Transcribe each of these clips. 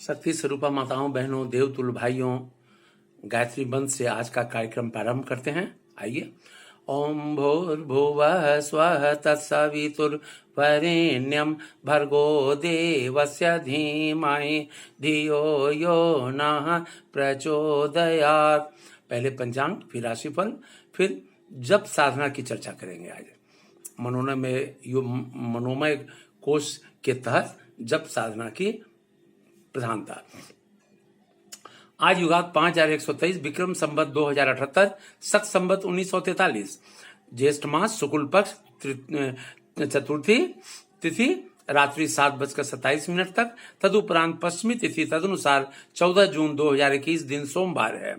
शक्ति स्वरूपा माताओं, बहनों, देवतुल्य भाइयों, गायत्री मंत्र से आज का कार्यक्रम प्रारंभ करते हैं। आइए। ओम भूर्भुवः स्वः तत्सवितुर्वरेण्यं भर्गो देवस्य धीमहि धियो यो नः प्रचोदयात्। पहले पंचांग, फिर राशिफल, फिर जप साधना की चर्चा करेंगे। आज मनोमय कोश के तहत जप साधना की प्रधानता। आज युगात 5123, विक्रम संवत 2078, शक संवत 1943, ज्येष्ठ मास शुक्ल पक्ष चतुर्थी तिथि रात्रि 7:27 तक, तदुपरांत पश्चिमी तिथि तदनुसार 14 जून 2021 दिन सोमवार है।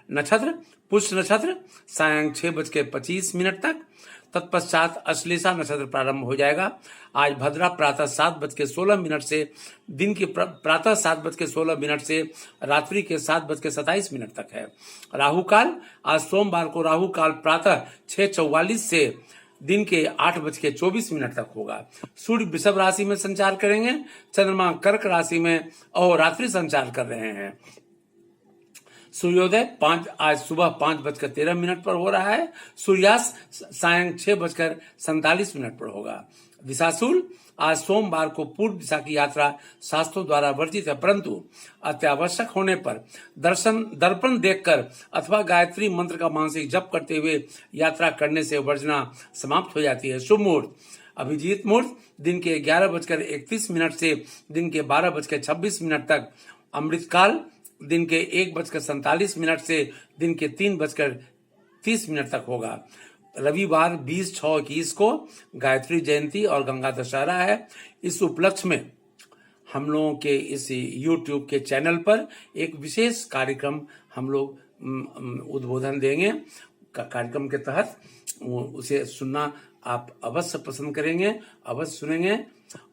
नक्षत्र पुष्य नक्षत्र सायं 6:25 तक, तत्पश्चात अश्लेषा नक्षत्र प्रारंभ हो जाएगा। आज भद्रा प्रातः 7:16 से दिन के प्रातः 7:16 से रात्रि के 7:27 तक है। राहु काल आज सोमवार को राहु काल प्रातः 6:44 से दिन के 8:24 तक होगा। सूर्य वृषभ राशि में संचार करेंगे, चंद्रमा कर्क राशि में अहोरात्रि संचार कर रहे हैं। सूर्योदय आज सुबह 5:13 पर हो रहा है। सूर्यास्त सायं 6:47 पर होगा। दिशाशूल आज सोमवार को पूर्व दिशा की यात्रा शास्त्रों द्वारा वर्जित है, परंतु अत्यावश्यक होने पर दर्पण देखकर अथवा गायत्री मंत्र का मानसिक जप करते हुए यात्रा करने से वर्जना समाप्त हो जाती है। शुभ मुहूर्त अभिजीत मुहूर्त दिन के 11:31 से दिन के 12:26 तक। अमृतकाल दिन के 1:47 से दिन के 3:30 तक होगा। रविवार 20/6/21 को गायत्री जयंती और गंगा दशहरा है। इस उपलक्ष्य में हम लोगों के इस YouTube के चैनल पर एक विशेष कार्यक्रम हम लोग उद्बोधन देंगे। कार्यक्रम के तहत उसे सुनना आप अवश्य पसंद करेंगे, अवश्य सुनेंगे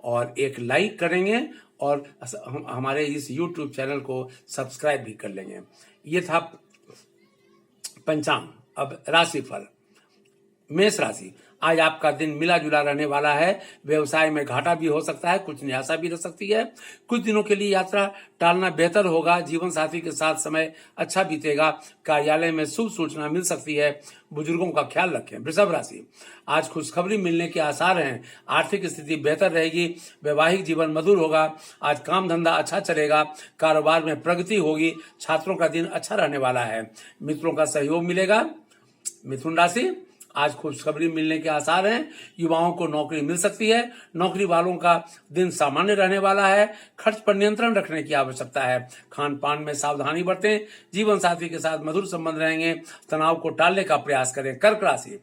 और एक लाइक करेंगे और हमारे इस YouTube चैनल को सब्सक्राइब भी कर लेंगे। ये था पंचांग। अब राशिफल। मेष राशि, आज आपका दिन मिला जुला रहने वाला है। व्यवसाय में घाटा भी हो सकता है, कुछ निराशा भी रह सकती है। कुछ दिनों के लिए यात्रा टालना बेहतर होगा। जीवन साथी के साथ समय अच्छा बीतेगा। कार्यालय में शुभ सूचना मिल सकती है। बुजुर्गों का ख्याल रखें। वृषभ राशि, आज खुशखबरी मिलने के आसार हैं। आर्थिक स्थिति बेहतर रहेगी। वैवाहिक जीवन मधुर होगा। आज काम धंधा अच्छा चलेगा। कारोबार में प्रगति होगी। छात्रों का दिन अच्छा रहने वाला है। मित्रों का सहयोग मिलेगा। मिथुन राशि, आज खुशखबरी मिलने के आसार हैं। युवाओं को नौकरी मिल सकती है। नौकरी वालों का दिन सामान्य रहने वाला है। खर्च पर नियंत्रण रखने की आवश्यकता है। खान पान में सावधानी बरतें। जीवन साथी के साथ मधुर संबंध रहेंगे। तनाव को टालने का प्रयास करें। कर्क राशि,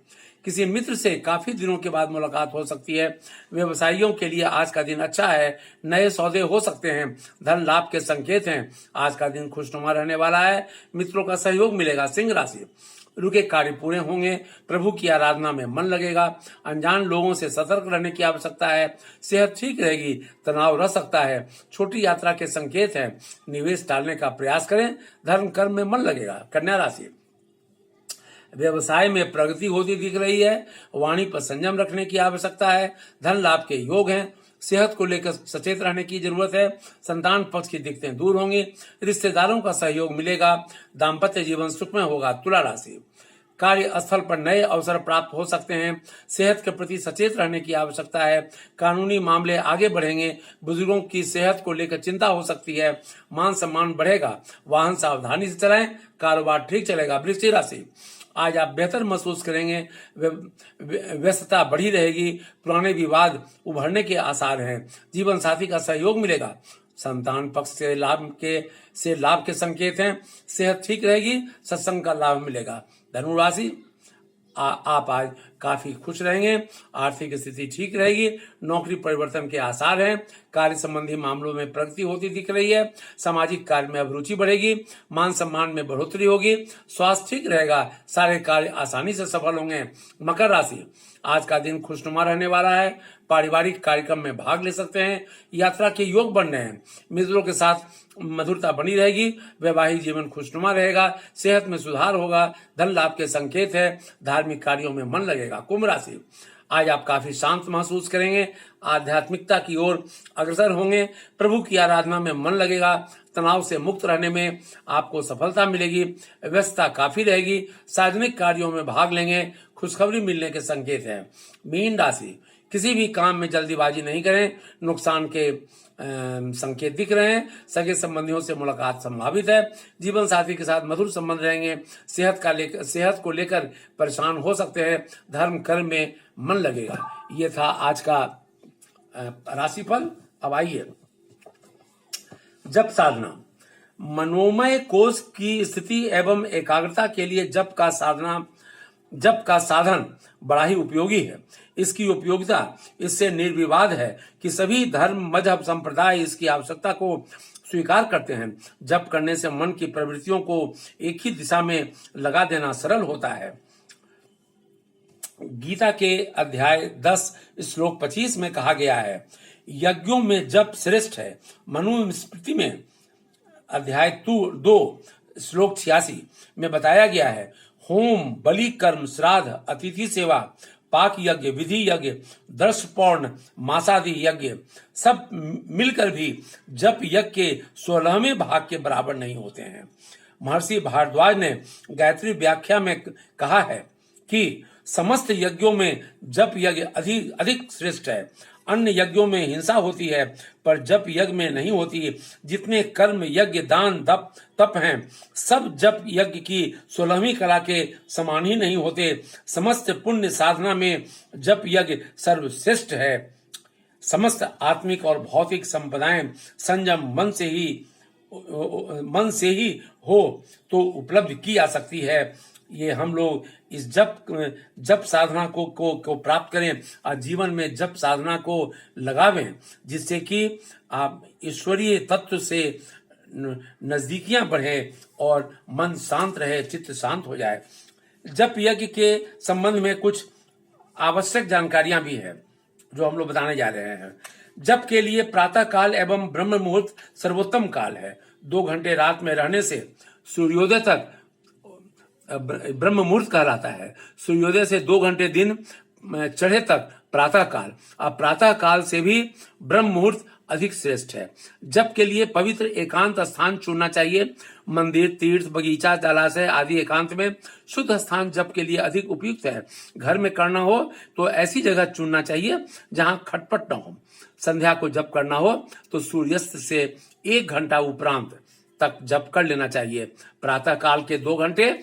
किसी मित्र से काफी दिनों के बाद मुलाकात हो सकती है। व्यवसायियों के लिए आज का दिन अच्छा है। नए सौदे हो सकते हैं। धन लाभ के संकेत हैं। आज का दिन खुशनुमा रहने वाला है। मित्रों का सहयोग मिलेगा। सिंह राशि, रुके कार्य पूरे होंगे। प्रभु की आराधना में मन लगेगा। अनजान लोगों से सतर्क रहने की आवश्यकता है। सेहत ठीक रहेगी। तनाव रह सकता है। छोटी यात्रा के संकेत हैं। निवेश टालने का प्रयास करें। धर्म कर्म में मन लगेगा। कन्या राशि, व्यवसाय में प्रगति होती दिख रही है। वाणी पर संयम रखने की आवश्यकता है। धन लाभ के योग हैं। सेहत को लेकर सचेत रहने की जरूरत है। संतान पक्ष की दिक्कतें दूर होंगी। रिश्तेदारों का सहयोग मिलेगा। दाम्पत्य जीवन सुखमय होगा। तुला राशि, कार्य स्थल पर नए अवसर प्राप्त हो सकते हैं। सेहत के प्रति सचेत रहने की आवश्यकता है। कानूनी मामले आगे बढ़ेंगे। बुजुर्गों की सेहत को लेकर चिंता हो सकती है। मान सम्मान बढ़ेगा। वाहन सावधानी से चलाएं। कारोबार ठीक चलेगा। वृश्चिक राशि, आज आप बेहतर महसूस करेंगे। व्यस्तता बढ़ी रहेगी। पुराने विवाद उभरने के आसार हैं। जीवन साथी का सहयोग मिलेगा। संतान पक्ष से लाभ के संकेत हैं। सेहत ठीक रहेगी। सत्संग का लाभ मिलेगा। धनु राशि, आप आज काफी खुश रहेंगे। आर्थिक स्थिति ठीक रहेगी। नौकरी परिवर्तन के आसार हैं। कार्य संबंधी मामलों में प्रगति होती दिख रही है। सामाजिक कार्य में अभिरुचि बढ़ेगी। मान सम्मान में बढ़ोतरी होगी। स्वास्थ्य ठीक रहेगा। सारे कार्य आसानी से सफल होंगे। मकर राशि, आज का दिन खुशनुमा रहने वाला है। पारिवारिक कार्यक्रम में भाग ले सकते हैं। यात्रा के योग बन रहे हैं। मित्रों के साथ मधुरता बनी रहेगी। वैवाहिक जीवन खुशनुमा रहेगा। सेहत में सुधार होगा। धन लाभ के संकेत है। धार्मिक कार्यों में मन लगेगा। कुंभ राशि, आज आप काफी शांत महसूस करेंगे। आध्यात्मिकता की ओर अग्रसर होंगे। प्रभु की आराधना में मन लगेगा। तनाव से मुक्त रहने में आपको सफलता मिलेगी। व्यस्तता काफी रहेगी। सार्वजनिक कार्यों में भाग लेंगे। खुशखबरी मिलने के संकेत हैं। मीन राशि, किसी भी काम में जल्दीबाजी नहीं करें। नुकसान के संकेत दिख रहे हैं। सगे संबंधियों से मुलाकात संभावित है। जीवन साथी के साथ मधुर संबंध रहेंगे। सेहत को लेकर परेशान हो सकते हैं। धर्म कर्म में मन लगेगा। ये था आज का राशिफल। अब आइए जप साधना। मनोमय कोष की स्थिति एवं एकाग्रता के लिए जप का साधन बड़ा ही उपयोगी है। इसकी उपयोगिता इससे निर्विवाद है कि सभी धर्म मजहब संप्रदाय इसकी आवश्यकता को स्वीकार करते हैं। जप करने से मन की प्रवृत्तियों को एक ही दिशा में लगा देना सरल होता है। गीता के अध्याय 10 श्लोक 25 में कहा गया है, यज्ञों में जप श्रेष्ठ है। मनुस्मृति में अध्याय 2 श्लोक 86 में बताया गया है, होम, बलि, कर्म, श्राद्ध, अतिथि सेवा, पाक यज्ञ, विधि यज्ञ, दर्शपौर्ण, मासादि यज्ञ सब मिलकर भी जप यज्ञ के 16वें भाग के बराबर नहीं होते हैं। महर्षि भारद्वाज ने गायत्री व्याख्या में कहा है कि समस्त यज्ञों में जप यज्ञ अधिक श्रेष्ठ है। अन्य यज्ञों में हिंसा होती है पर जप यज्ञ में नहीं होती। जितने कर्म, यज्ञ, दान, तप हैं, सब जप यज्ञ की 16वीं कला के समान ही नहीं होते। समस्त पुण्य साधना में जप यज्ञ सर्वश्रेष्ठ है। समस्त आत्मिक और भौतिक संपदाएं संयम मन से ही हो तो उपलब्ध की जा सकती है। ये हम लोग इस जप साधना को प्राप्त करें और जीवन में जप साधना को लगावें, जिससे कि आप ईश्वरीय तत्व से नजदीकियां बढ़े और मन शांत रहे, चित्त शांत हो जाए। जप यज्ञ के संबंध में कुछ आवश्यक जानकारियां भी है जो हम लोग बताने जा रहे हैं। जप के लिए प्रातः काल एवं ब्रह्म मुहूर्त सर्वोत्तम काल है। 2 घंटे रात में रहने से सूर्योदय तक ब्रह्म मुहूर्त कहलाता है। सूर्योदय से 2 घंटे दिन चढ़े तक प्रातः काल। अब प्रातः काल से भी ब्रह्म मुहूर्त अधिक श्रेष्ठ है। जप के लिए पवित्र एकांत स्थान चुनना चाहिए। मंदिर, तीर्थ, बगीचा, जलाशय आदि एकांत में शुद्ध स्थान जप के लिए अधिक उपयुक्त है। घर में करना हो तो ऐसी जगह चुनना चाहिए जहां खटपट न हो। संध्या को जप करना हो तो सूर्यास्त से 1 घंटा उपरांत तक जप कर लेना चाहिए। प्रातः काल के 2 घंटे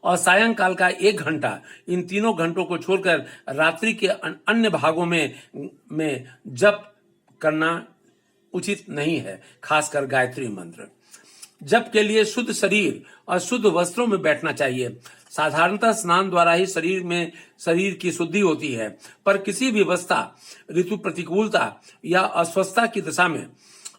और सायंकाल का 1 घंटा, इन तीनों घंटों को छोड़कर रात्रि के अन्य भागों में जप करना उचित नहीं है, खासकर गायत्री मंत्र। जप के लिए शुद्ध शरीर और शुद्ध वस्त्रों में बैठना चाहिए। साधारणतः स्नान द्वारा ही शरीर की शुद्धि होती है, पर किसी भी अवस्था, ऋतु प्रतिकूलता या अस्वस्थता की दशा में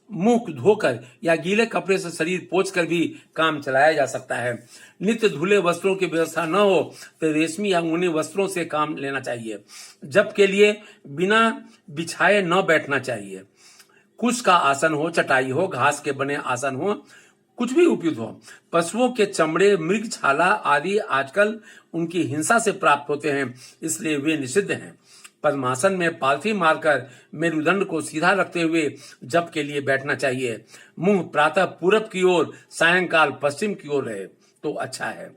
मुंह धोकर या गीले कपड़े से शरीर पोंछकर भी काम चलाया जा सकता है। नित्य धुले वस्त्रों की व्यवस्था न हो तो रेशमी या ऊनी वस्त्रों से काम लेना चाहिए। जप के लिए बिना बिछाए न बैठना चाहिए। कुश का आसन हो, चटाई हो, घास के बने आसन हो, कुछ भी उपयुक्त हो। पशुओं के चमड़े, मृग छाला आदि आजकल उनकी हिंसा से प्राप्त होते हैं, इसलिए वे निषिद्ध हैं। पद्मासन में पालथी मारकर मेरुदंड को सीधा रखते हुए जप के लिए बैठना चाहिए। मुंह प्रातः पूरब की ओर, सायंकाल पश्चिम की ओर रहे तो अच्छा है।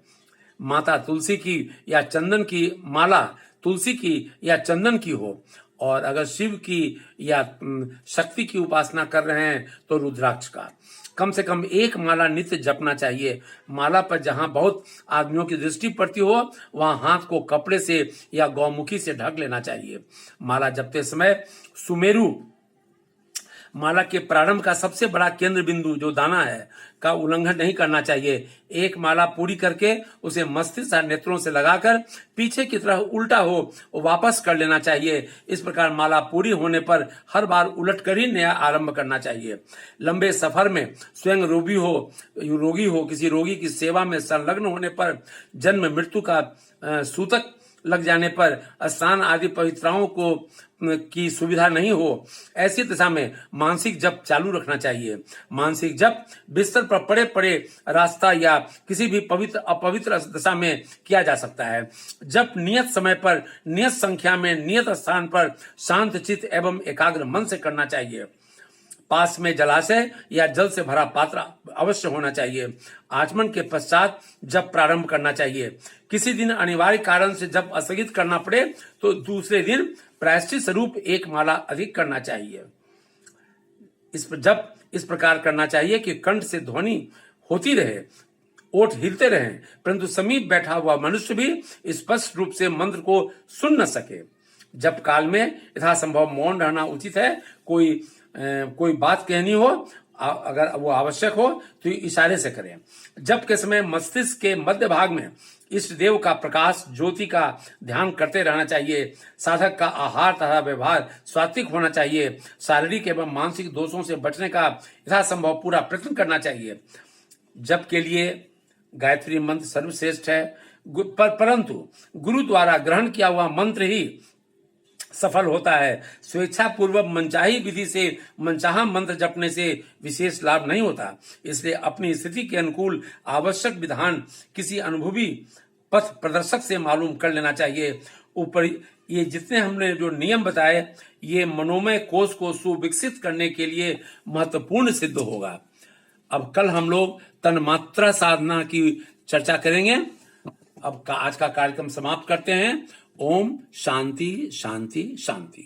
माता तुलसी की या चंदन की माला तुलसी की या चंदन की हो, और अगर शिव की या शक्ति की उपासना कर रहे हैं तो रुद्राक्ष का। कम से कम 1 माला नित्य जपना चाहिए। माला पर जहां बहुत आदमियों की दृष्टि पड़ती हो वहां हाथ को कपड़े से या गौमुखी से ढक लेना चाहिए। माला जपते समय सुमेरु माला के प्रारंभ का सबसे बड़ा केंद्र बिंदु जो दाना है का उल्लंघन नहीं करना चाहिए। 1 माला पूरी करके उसे मस्तिष्क या नेत्रों से लगाकर पीछे की तरफ उल्टा हो वापस कर लेना चाहिए। इस प्रकार माला पूरी होने पर हर बार उलट कर ही नया आरंभ करना चाहिए। लंबे सफर में स्वयं रोगी हो किसी रोगी की सेवा में संलग्न होने पर जन्म मृत्यु का सूतक लग जाने पर स्नान आदि पवित्रताओं को की सुविधा नहीं हो, ऐसी दशा में मानसिक जप चालू रखना चाहिए। मानसिक जप बिस्तर पर पड़े पड़े रास्ता या किसी भी पवित्र अपवित्र दशा में किया जा सकता है। जप नियत समय पर, नियत संख्या में, नियत स्थान पर शांत चित्त एवं एकाग्र मन से करना चाहिए। पास में जलाशय या जल से भरा पात्र अवश्य होना चाहिए। आचमन के पश्चात जब प्रारंभ करना चाहिए। किसी दिन अनिवार्य कारण से जब स्थगित करना पड़े तो दूसरे दिन प्रायश्चित स्वरूप एक माला अधिक करना चाहिए। इस प्रकार करना चाहिए कि कंठ से ध्वनि होती रहे, ओठ हिलते रहें, परंतु समीप बैठा हुआ मनुष्य भी स्पष्ट रूप से मंत्र को सुन न सके। जप काल में यथासंभव मौन रहना उचित है। कोई बात कहनी हो, अगर वो आवश्यक हो तो इशारे से करें। जप के समय मस्तिष्क के मध्य भाग में इष्ट देव का प्रकाश ज्योति का ध्यान करते रहना चाहिए। साधक का आहार तथा व्यवहार सात्विक होना चाहिए। शारीरिक एवं मानसिक दोषों से बचने का यथासंभव पूरा प्रयत्न करना चाहिए। जप के लिए गायत्री मंत्र सर्वश्रेष्ठ है, परंतु गुरु द्वारा ग्रहण किया हुआ मंत्र ही सफल होता है। स्वेच्छा पूर्वक मनचाही विधि से मनचाहा मंत्र जपने से विशेष लाभ नहीं होता। इसलिए अपनी स्थिति के अनुकूल आवश्यक विधान किसी अनुभवी पथ प्रदर्शक से मालूम कर लेना चाहिए। ऊपर ये जितने हमने जो नियम बताए, ये मनोमय कोष को सुविकसित करने के लिए महत्वपूर्ण सिद्ध होगा। अब कल हम लोग तन्मात्रा साधना की चर्चा करेंगे। अब आज का कार्यक्रम समाप्त करते हैं। ओम शांति शांति शांति।